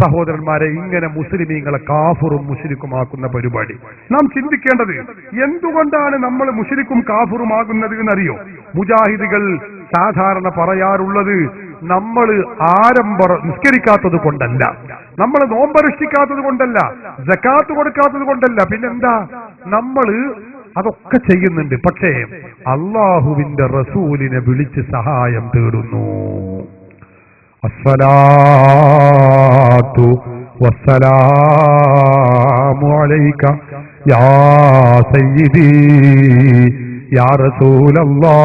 സഹോദരന്മാരെ, ഇങ്ങനെ മുസ്ലിമീങ്ങളെ കാഫിറും മുശ്രിക്കുമാക്കുന്ന പരിപാടി നാം ചിന്തിക്കേണ്ടത്. എന്തുകൊണ്ടാണ് നമ്മൾ മുശ്രിക്കും കാഫിറുമാകുന്നത് എന്നറിയോ? മുജാഹിദുകൾ സാധാരണ പറയാറുള്ളത്, നമ്മൾ നിസ്കരിക്കാത്തത് കൊണ്ടല്ല, നമ്മൾ നോമ്പനുഷ്ഠിക്കാത്തത് കൊണ്ടല്ല, സകാത്ത് കൊടുക്കാത്തത് കൊണ്ടല്ല, പിന്നെന്താ, നമ്മൾ അതൊക്കെ ചെയ്യുന്നുണ്ട്, പക്ഷേ അള്ളാഹുവിന്റെ റസൂലിനെ വിളിച്ച് സഹായം തേടുന്നു. അസ്സലാത്തു വസ്സലാമു അലൈക യാ സയ്യിദി യാ റസൂലല്ലാഹ്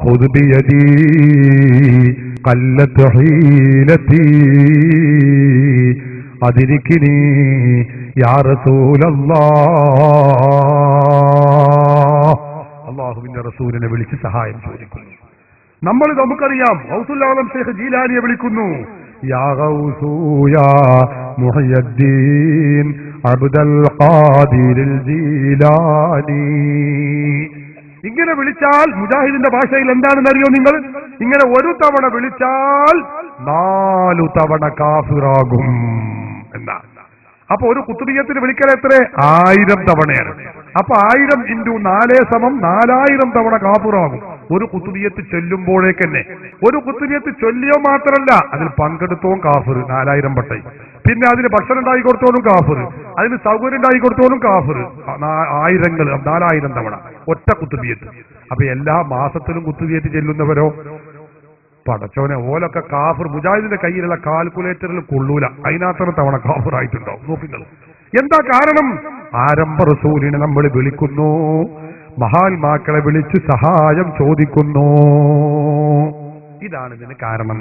ഖുദ് ബിയദി ഖല്ലത് ഹീലതി അദ്രിക്നി യാ റസൂലല്ലാഹ്. അല്ലാഹുവിന്റെ റസൂലിനെ വിളിച്ച് സഹായം ചോദിക്കുന്നു. നമുക്കറിയാം, ഗൗസുൽ ആലം ശൈഖ് ജീലാനിയെ വിളിക്കുന്നു, യാ ഗൗസു യാ മുഹയ്യദ്ദീൻ അബ്ദുൽ ഖാദിറിൽ ജീലാനി. ഇങ്ങനെ വിളിച്ചാൽ മുജാഹിദിന്റെ ഭാഷയിൽ എന്താണെന്ന് അറിയോ നിങ്ങൾ? ഇങ്ങനെ ഒരു തവണ വിളിച്ചാൽ 4 തവണ കാഫിറാകും എന്നാണ്. അപ്പൊ ഒരു കുത്തുബിയത്തിന് വിളിക്കൽ എത്ര? 1000 തവണയാണ്. അപ്പൊ 1000 × 4 = 4000 തവണ കാഫിറാകും ഒരു കുത്തുബിയത്ത് ചൊല്ലുമ്പോഴേക്കന്നെ. ഒരു കുത്തുബിയത്ത് ചൊല്ലിയോ മാത്രമല്ല, അതിൽ പങ്കെടുത്തോളും കാഫിർ 4000 വട്ടായി. പിന്നെ അതിന് ഭക്ഷണം ഉണ്ടാക്കി കൊടുത്തോളും കാഫിർ, അതിന് സൗകര്യം ഉണ്ടാക്കി കൊടുത്തോളും കാഫിർ. 4000 തവണ ഒറ്റ കുത്തുബിയത്ത്. അപ്പൊ എല്ലാ മാസത്തിലും കുത്തുബിയത്ത് ചെല്ലുന്നവരോ പടച്ചോനെ, ഓലൊക്കെ കാഫിർ. മുജാഹിദിന്റെ കയ്യിലുള്ള കാൽക്കുലേറ്ററിൽ കൊള്ളൂല, അതിനകത്ര തവണ കാഫിർ ആയിട്ടുണ്ടോ നോക്കുന്നത്. എന്താ കാരണം? ആരംഭ റസൂലിനെ നമ്മൾ വിളിക്കുന്നു, മഹാത്മാക്കളെ വിളിച്ച് സഹായം ചോദിക്കുന്നു. ഇതാണ് ഇതിന് കാരണം.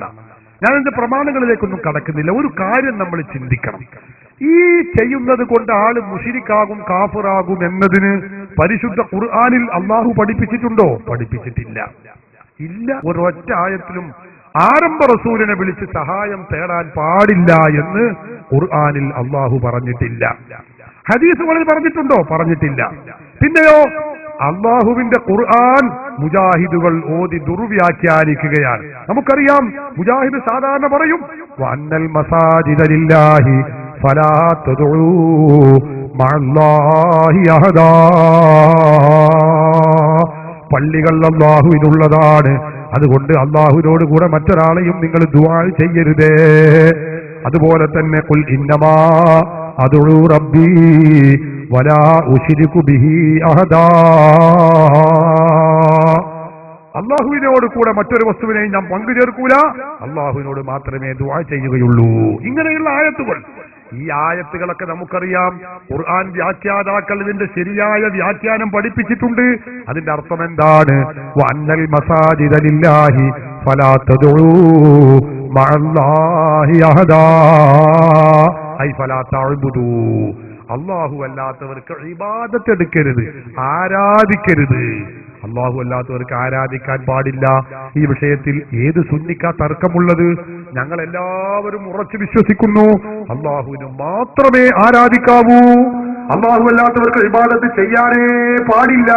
ഞാൻ എന്റെ പ്രമാണങ്ങളിലേക്കൊന്നും കടക്കുന്നില്ല. ഒരു കാര്യം നമ്മൾ ചിന്തിക്കണം. ഈ ചെയ്യുന്നത് കൊണ്ട് ആള് മുശ്രിക്കാകും കാഫിറാകും എന്നതിന് പരിശുദ്ധ ഖുർആനിൽ അള്ളാഹു പഠിപ്പിച്ചിട്ടുണ്ടോ? പഠിപ്പിച്ചിട്ടില്ല. ഇല്ല. ഒരൊറ്റ ആയത്തിലും ആരംഭ റസൂലിനെ വിളിച്ച് സഹായം തേടാൻ പാടില്ല എന്ന് ഖുർആനിൽ അള്ളാഹു പറഞ്ഞിട്ടില്ല. ഹദീസുകളിൽ പറഞ്ഞിട്ടുണ്ടോ? പറഞ്ഞിട്ടില്ല. പിന്നെയോ അള്ളാഹുവിന്റെ ഖുർആൻ മുജാഹിദുകൾ ഓതി ദുർവ്യാഖ്യാനിക്കുകയാണ്. നമുക്കറിയാം, മുജാഹിദ് സാധാരണ പറയും, വഅന്നൽ മസാജിദ ലില്ലാഹി ഫലാ തദ്ഉ മഅല്ലാഹി അഹദാ. പള്ളികൾ അല്ലാഹുവിനുള്ളതാണ്, അതുകൊണ്ട് അല്ലാഹുവിനോട് കൂടെ മറ്റൊരാളെയും നിങ്ങൾ ദുആ ചെയ്യരുതേ. അതുപോലെ തന്നെ ഖുൽ ഇന്നമാ അദ്ഉ റബ്ബി വലാ ഉശ്രികു ബിഹി അഹദാ. അല്ലാഹുവിനോട് കൂടെ മറ്റൊരു വസ്തുവിനെയും ഞാൻ പങ്കു ചേർക്കൂല, അല്ലാഹുവിനോട് മാത്രമേ ദുആ ചെയ്യുകയുള്ളൂ. ഇങ്ങനെയുള്ള ആയത്തുകൾ, ഈ ആയത്തുകളൊക്കെ നമുക്കറിയാം. ഖുർആൻ വ്യാഖ്യാതാക്കൾ ഇതിന്റെ ശരിയായ വ്യാഖ്യാനം പഠിപ്പിച്ചിട്ടുണ്ട്. അതിന്റെ അർത്ഥം എന്താണ്? വഅന്നൽ മസാജിദ ലില്ലാഹി ഫലാ തദ്ഉ മഅല്ലാഹി അഹദാ ഐ ഫലാ തഅബുദു. അല്ലാഹു അല്ലാത്തവർക്ക് ഇബാദത്ത് എടുക്കരുത്, ആരാധിക്കരുത്. അല്ലാഹു അല്ലാത്തവർക്ക് ആരാധിക്കാൻ പാടില്ല. ഈ വിഷയത്തിൽ ഏത് സുന്നിക്കാ തർക്കമുള്ളത്? ഞങ്ങൾ എല്ലാവരും ഉറച്ചു വിശ്വസിക്കുന്നു, അല്ലാഹുവിന് മാത്രമേ ആരാധിക്കാവൂ, അല്ലാഹു അല്ലാത്തവർക്ക് ഇബാദത്ത് ചെയ്യാനേ പാടില്ല.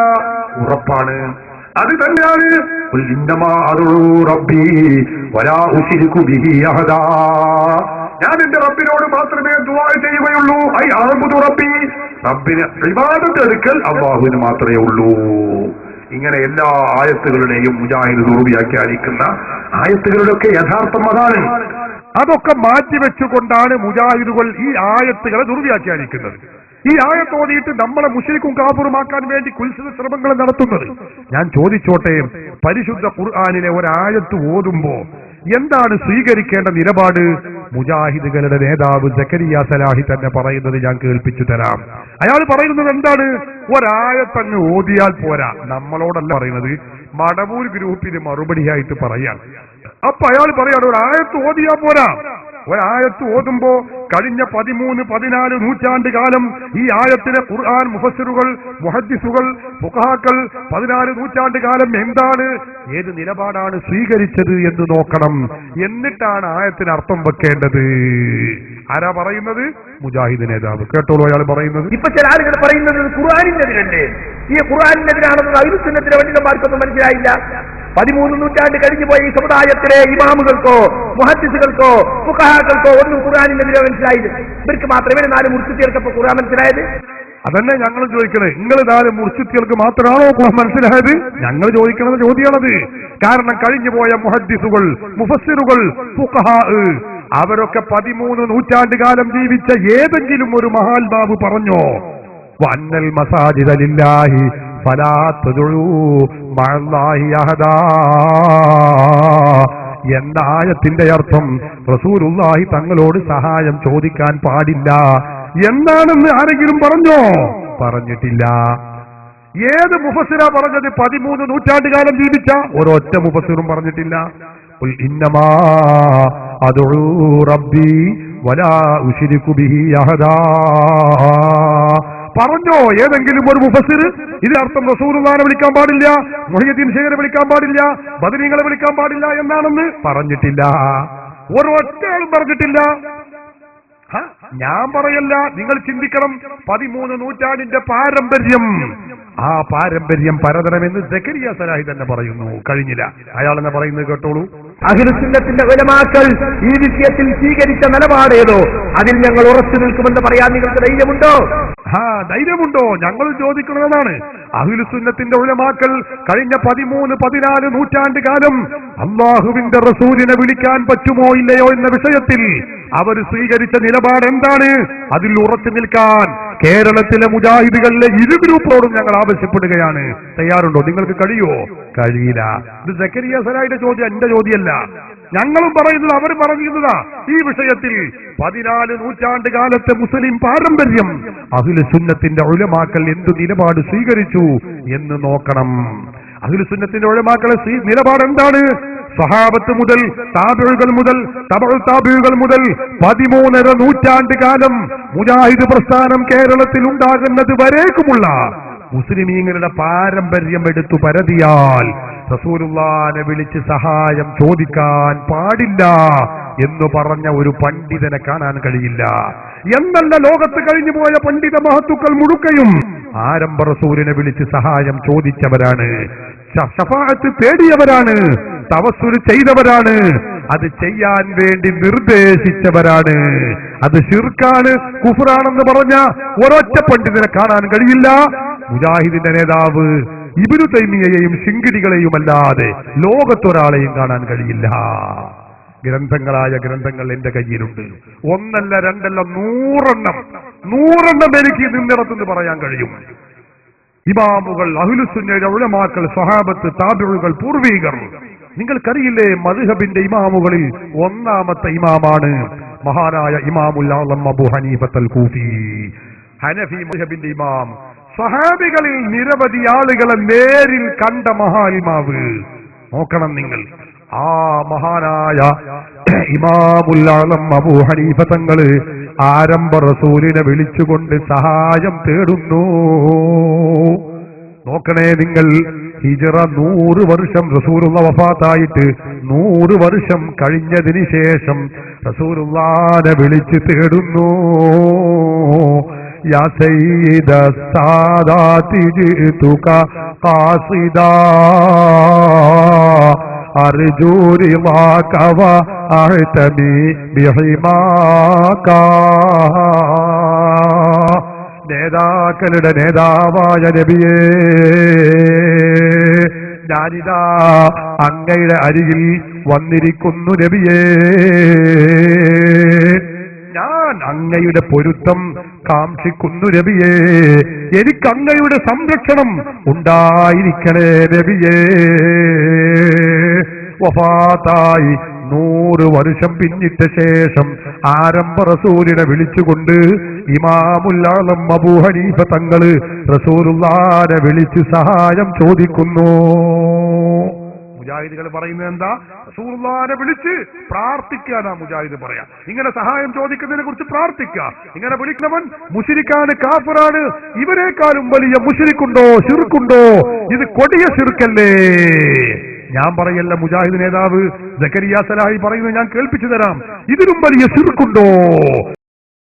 ഉറപ്പാണ്. അത് തന്നെയാണ് ഞാൻ എന്റെ റബ്ബിനോട് മാത്രമേ ദുആ ചെയ്യുകയുള്ളൂ. ഐ അഅ്ബുദു റബ്ബി. റബ്ബിനെ ഇബാദത്ത് എടുക്കൽ അല്ലാഹുവിന് മാത്രമേ ഉള്ളൂ. ഇങ്ങനെ എല്ലാ ആയത്തുകളുടെയും മുജാഹിദ് ദുർവ്യാഖ്യാനിക്കുന്ന ആയത്തുകളുടെയൊക്കെ യഥാർത്ഥം അതാണ്. അതൊക്കെ മാറ്റിവെച്ചുകൊണ്ടാണ് മുജാഹിദുകൾ ഈ ആയത്തുകളെ ദുർവ്യാഖ്യാനിക്കുന്നത്. ഈ ആയത്ത് ഓതിയിട്ട് നമ്മളെ മുശ്രിക്കും കാഫിറുമാക്കാൻ വേണ്ടി കുൽസിത ശ്രമങ്ങൾ നടത്തുന്നത്. ഞാൻ ചോദിച്ചോട്ടെ, പരിശുദ്ധ ഖുർആനിലെ ഒരായത്ത് ഓതുമ്പോ എന്താണ് സ്വീകരിക്കേണ്ട നിലപാട്? മുജാഹിദുകളുടെ നേതാവ് സക്കരിയ സലാഹി തന്നെ പറയുന്നത് ഞാൻ കേൾപ്പിച്ചു തരാം. അയാൾ പറയുന്നത് എന്താണ്? ഒരായത്തങ്ങ് ഓതിയാൽ പോരാ. നമ്മളോടല്ല പറയുന്നത്, മടവൂർ ഗ്രൂപ്പിന് മറുപടിയായിട്ട് പറയാൻ. അപ്പൊ അയാൾ പറയാണ്, ഒരായത്ത് ഓതിയാൽ പോരാ. ഒരായത്ത് ഓതുമ്പോ കഴിഞ്ഞ 13-14 നൂറ്റാണ്ട് കാലം ഈ ആയത്തിലെ ഖുർആൻ മുഫസ്സിറുകൾ, മുഹദ്ദിസുകൾ, ഫുഖഹാക്കൾ 14 നൂറ്റാണ്ട് കാലം എന്താണ്, ഏത് നിലപാടാണ് സ്വീകരിച്ചത് എന്ന് നോക്കണം. എന്നിട്ടാണ് ആയത്തിന് അർത്ഥം വെക്കേണ്ടത്. ആരാ പറയുന്നത്? മുജാഹിദ് നേതാവ്. കേട്ടോളൂ അയാൾ പറയുന്നത്. ഇപ്പൊ ചില ആളുകൾ പറയുന്നത് ഖുർആനിനെതിരല്ലേ, ഈ ഖുർആനിനെതിരാണെന്ന് അഹ്ലുസുന്നത്തിലെ പണ്ഡിതന്മാർക്കൊന്നും മനസ്സിലായില്ല. 13 നൂറ്റാണ്ട് കഴിഞ്ഞു പോയ ഈ സമുദായത്തിലെ ഇമാമുകൾക്കോ മുഹദ്ദിസുകൾക്കോ ഫുഖഹാക്കൾക്കോ ഒന്നും ഖുർആനിന്റെ വില മനസ്സിലായത്? ഇവർക്ക് മാത്രമേ 4 മുർശിദികൾക്കപ്പോ ഖുർആൻ മനസ്സിലായത്? അതന്നെ ഞങ്ങൾ ചോദിക്കണേ, നിങ്ങൾ 4 മുർശിദികൾക്ക് മാത്രമാണോ ഖുർആൻ മനസ്സിലായത്? ഞങ്ങൾ ചോദിക്കുന്നത് ചോദ്യമാണത്. കാരണം കഴിഞ്ഞു പോയ മുഹദ്ദിസുകൾ, മുഫസ്സിറുകൾ, ഫുഖഹാ അവരൊക്കെ 13 നൂറ്റാണ്ട് കാലം ജീവിച്ച ഏതെങ്കിലും ഒരു മഹാത്മാവ് പറഞ്ഞോ വന്നൽ മസാജിദ ലില്ലാഹി ഫലാ തദ്ഉ മഅല്ലാഹി അഹദാ എന്ന ആയത്തിന്റെ അർത്ഥം റസൂലുള്ളാഹി തങ്ങളോട് സഹായം ചോദിക്കാൻ പാടില്ല എന്താണെന്ന് ആരെങ്കിലും പറഞ്ഞോ? പറഞ്ഞിട്ടില്ല. ഏത് മുഫസ്സിറാ പറഞ്ഞത്? 13 നൂറ്റാണ്ട് കാലം ജീവിച്ച ഒരൊറ്റ മുഫസ്സിറും പറഞ്ഞിട്ടില്ല. ഖുൽ ഇന്നമാ അദ്ഉ റബ്ബി വലാ ഉശ്രികു ബിഹി അഹദാ. പറഞ്ഞോ ഏതെങ്കിലും ഒരു മുഫസ്സിർ ഇതിനർത്ഥം റസൂലുള്ളാഹിനെ വിളിക്കാൻ പാടില്ല, മുഹയ്യിദ്ദീൻ ശേഖരെ വിളിക്കാൻ പാടില്ല, ബദരീങ്ങളെ വിളിക്കാൻ പാടില്ല എന്നാണെന്ന്? പറഞ്ഞിട്ടില്ല. ഒരൊറ്റയാളും പറഞ്ഞിട്ടില്ല. ഞാൻ പറയല്ല, നിങ്ങൾ ചിന്തിക്കണം. 13 നൂറ്റാണ്ടിന്റെ പാരമ്പര്യം, ആ പാരമ്പര്യം പരതരമെന്ന് സക്കരിയ സലാഹി തന്നെ പറയുന്നു. കഴിഞ്ഞില്ല, അയാൾ എന്നെ പറയുന്നത് കേട്ടോളൂ. അഹ്ലുസുന്നത്തിന്റെ ഉലമാക്കൾ ഈ വിഷയത്തിൽ സ്വീകരിച്ച നിലപാടേതോ അതിൽ ഞങ്ങൾ ഉറച്ചു നിൽക്കുമെന്ന് പറയാൻ നിങ്ങൾക്ക് ധൈര്യമുണ്ടോ? ധൈര്യമുണ്ടോ? ഞങ്ങൾ ചോദിക്കുന്നതാണ്. അഹ്ലുസുന്നത്തിന്റെ ഉലമാക്കൾ കഴിഞ്ഞ 13, 14 നൂറ്റാണ്ട് കാലം അല്ലാഹുവിന്റെ റസൂലിനെ വിളിക്കാൻ പറ്റുമോ ഇല്ലയോ എന്ന വിഷയത്തിൽ അവർ സ്വീകരിച്ച നിലപാട് എന്താണ്? അതിൽ ഉറച്ചു നിൽക്കാൻ കേരളത്തിലെ മുജാഹിദുകളിലെ 2 ഗ്രൂപ്പോടും ഞങ്ങൾ ആവശ്യപ്പെടുകയാണ്. തയ്യാറുണ്ടോ? നിങ്ങൾക്ക് കഴിയുമോ? കഴിയില്ല. ഇത് സക്കരിയ സലാഹിയുടെ ചോദ്യം, എന്റെ ചോദ്യമല്ല. ഞങ്ങളും പറയുന്നത് അവർ പറഞ്ഞിരുന്നതാ. ഈ വിഷയത്തിൽ 14 നൂറ്റാണ്ട് കാലത്തെ മുസ്ലിം പാരമ്പര്യം അഹ്ലുസുന്നത്തിന്റെ ഉലമാക്കൾ എന്തു നിലപാട് സ്വീകരിച്ചു എന്ന് നോക്കണം. അഹ്ലുസുന്നത്തിന്റെ ഉലമാക്കളെ നിലപാട് എന്താണ്? സഹാബത്ത് മുതൽ താബിഉകൾ മുതൽ തബഉ താബിഉകൾ മുതൽ 13 നൂറ്റാണ്ട് കാലം മുജാഹിദ് പ്രസ്ഥാനം കേരളത്തിൽ ഉണ്ടാകുന്നത് വരേക്കുമുള്ള മുസ്ലിമീങ്ങളുടെ പാരമ്പര്യം എടുത്തു പരതിയാൽ റസൂലുള്ളാഹിനെ വിളിച്ച് സഹായം ചോദിക്കാൻ പാടില്ല എന്ന് പറഞ്ഞ ഒരു പണ്ഡിതനെ കാണാൻ കഴിയില്ല. എന്നല്ല, ലോകത്ത് കഴിഞ്ഞു പോയ പണ്ഡിത മഹത്തുക്കൾ മുഴുക്കയും ആരംഭ റസൂലിനെ വിളിച്ച് സഹായം ചോദിച്ചവരാണ്, ശഫാഅത്ത് തേടിയവരാണ്, തവസ്സുൽ ചെയ്തവരാണ്, അത് ചെയ്യാൻ വേണ്ടി നിർദ്ദേശിച്ചവരാണ്. അത് ശിർക്കാണ്, കുഫ്റാണെന്ന് പറഞ്ഞ ഒരൊറ്റ പണ്ഡിതനെ കാണാൻ കഴിയില്ല. മുജാഹിദിന്റെ നേതാവ് ഇബ്നു തൈമിയയെയും ശിങ്കിടികളെയുമല്ലാതെ ലോകത്തൊരാളെയും കാണാൻ കഴിയില്ല. ഗ്രന്ഥങ്ങളായ ഗ്രന്ഥങ്ങൾ എന്റെ കയ്യിലുണ്ട്. 1 അല്ല 2 അല്ല 100 എണ്ണം എനിക്ക് നിന്നിടത്തുനിന്ന് പറയാൻ കഴിയും. ഇമാമുകൾ, അഹ്ലുസുന്നയുടെ ഉലമാക്കൾ, സ്വഹാബത്ത്, താബിഉകൾ, പൂർവീകർ. നിങ്ങൾക്കറിയില്ലേ, മദ്ഹബിന്റെ ഇമാമുകളിൽ 1ാമത്തെ ഇമാമാണ് മഹാനായ ഇമാമുൽ ആളം അബൂ ഹനീഫത്തുൽ കൂഫി, ഹനഫി മദ്ഹബിന്റെ ഇമാം. സ്വഹാബികളിൽ നിരവധി ആളുകളെ നേരിൽ കണ്ട മഹാഇമാവ്. നോക്കണം നിങ്ങൾ, ആ മഹാനായ ഇമാമുൽ ആളം അബൂ ഹനീഫ തങ്ങള് ആരംഭ റസൂലിനെ വിളിച്ചുകൊണ്ട് സഹായം തേടുന്നു. നോക്കണേ നിങ്ങൾ, ഹിജ്റ 100 വർഷം റസൂലുള്ളാഹി വഫാത്തായിട്ട് 100 വർഷം കഴിഞ്ഞതിന് ശേഷം റസൂലുള്ളാഹിനെ വിളിച്ച് തേടുന്നു. യാ സയ്യിദ സാദാതി ജിതുക ഖാസിദാ അർജൂ റിളാക വ അഹ്തമി ബിഹിമാക. നേതാക്കളുടെ നേതാവായ നബിയേ, ഞാനിതാ അങ്ങയുടെ അരികിൽ വന്നിരിക്കുന്നു നബിയേ. ഞാൻ അങ്ങയുടെ പൊരുത്തം കാക്ഷിക്കുന്നു നബിയേ. എനിക്ക് അങ്ങയുടെ സംരക്ഷണം ഉണ്ടായിരിക്കണേ നബിയേ. വഫാത്തായി 100 വർഷം പിന്നിട്ട ശേഷം ആരംഭ റസൂലിനെ വിളിച്ചുകൊണ്ട് ഇമാമുൽ ആളം അബൂ ഹനീഫ തങ്ങള് റസൂലുള്ളാഹിനെ വിളിച്ച് സഹായം ചോദിക്കുന്നു. മുജാഹിദുകൾ പറയുന്നത് എന്താ? റസൂലുള്ളാഹിനെ വിളിച്ച് പ്രാർത്ഥിക്കാനാ മുജാഹിദ് പറയാ. ഇങ്ങനെ സഹായം ചോദിക്കുന്നതിനെ കുറിച്ച് പ്രാർത്ഥിക്കുക. ഇങ്ങനെ വിളിക്കുന്നവൻ മുശ്രിക്കാണ്, കാഫിറാണ്. ഇവരെക്കാളും വലിയ മുശ്രിക്കുണ്ടോ, ശിർക്കുണ്ടോ? ഇത് കൊടിയ ശിർക്കല്ലേ? ഞാൻ പറയല്ല, മുജാഹിദ് നേതാവ് സക്കരിയ സലാഹി പറയുന്നത് ഞാൻ കേൾപ്പിച്ചു തരാം. ഇതിലും വലിയ ശിർക്കുണ്ടോ?